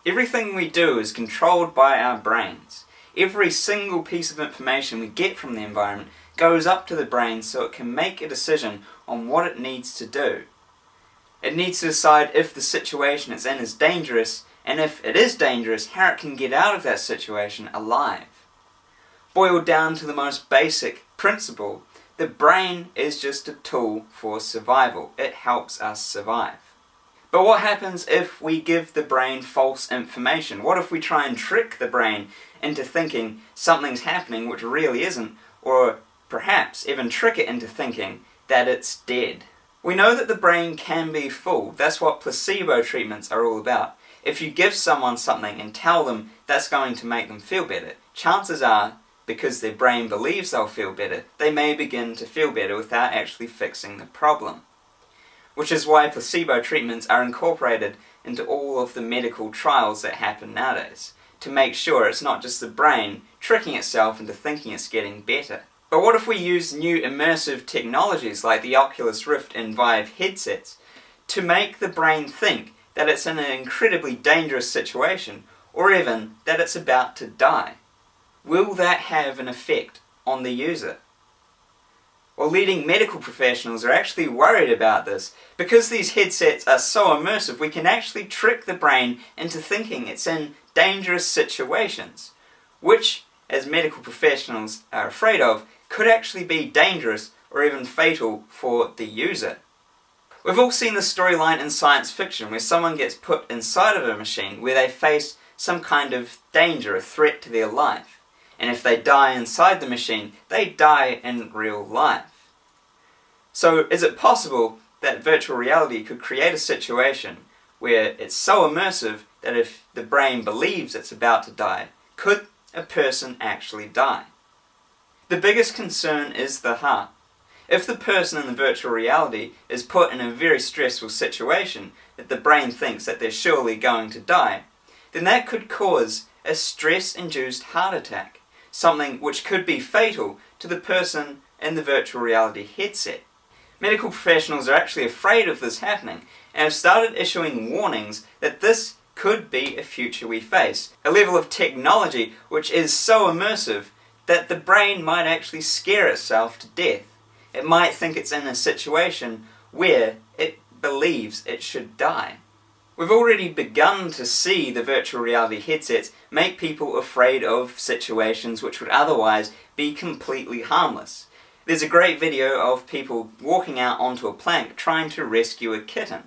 Everything we do is controlled by our brains. Every single piece of information we get from the environment goes up to the brain so it can make a decision on what it needs to do. It needs to decide if the situation it's in is dangerous, and if it is dangerous, how it can get out of that situation alive. Boiled down to the most basic principle, the brain is just a tool for survival. It helps us survive. But what happens if we give the brain false information? What if we try and trick the brain into thinking something's happening which really isn't, or perhaps even trick it into thinking that it's dead? We know that the brain can be fooled. That's what placebo treatments are all about. If you give someone something and tell them that's going to make them feel better, chances are, because their brain believes they'll feel better, they may begin to feel better without actually fixing the problem. Which is why placebo treatments are incorporated into all of the medical trials that happen nowadays, to make sure it's not just the brain tricking itself into thinking it's getting better. But what if we use new immersive technologies like the Oculus Rift and Vive headsets to make the brain think that it's in an incredibly dangerous situation, or even that it's about to die? Will that have an effect on the user? Well, leading medical professionals are actually worried about this. Because these headsets are so immersive, we can actually trick the brain into thinking it's in dangerous situations, which, as medical professionals are afraid of, could actually be dangerous or even fatal for the user. We've all seen the storyline in science fiction where someone gets put inside of a machine where they face some kind of danger, a threat to their life. And if they die inside the machine, they die in real life. So is it possible that virtual reality could create a situation where it's so immersive that if the brain believes it's about to die, could a person actually die? The biggest concern is the heart. If the person in the virtual reality is put in a very stressful situation that the brain thinks that they're surely going to die, then that could cause a stress-induced heart attack, something which could be fatal to the person in the virtual reality headset. Medical professionals are actually afraid of this happening and have started issuing warnings that this could be a future we face, a level of technology which is so immersive that the brain might actually scare itself to death. It might think it's in a situation where it believes it should die. We've already begun to see the virtual reality headsets make people afraid of situations which would otherwise be completely harmless. There's a great video of people walking out onto a plank trying to rescue a kitten.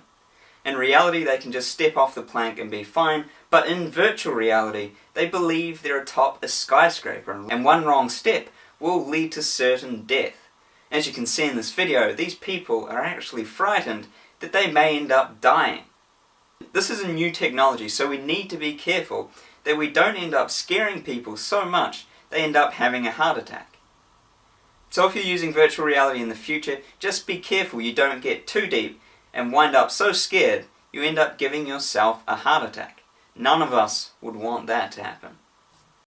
In reality, they can just step off the plank and be fine, but in virtual reality, they believe they're atop a skyscraper, and one wrong step will lead to certain death. As you can see in this video, these people are actually frightened that they may end up dying. This is a new technology, so we need to be careful that we don't end up scaring people so much they end up having a heart attack. So if you're using virtual reality in the future, just be careful you don't get too deep and wind up so scared you end up giving yourself a heart attack. None of us would want that to happen.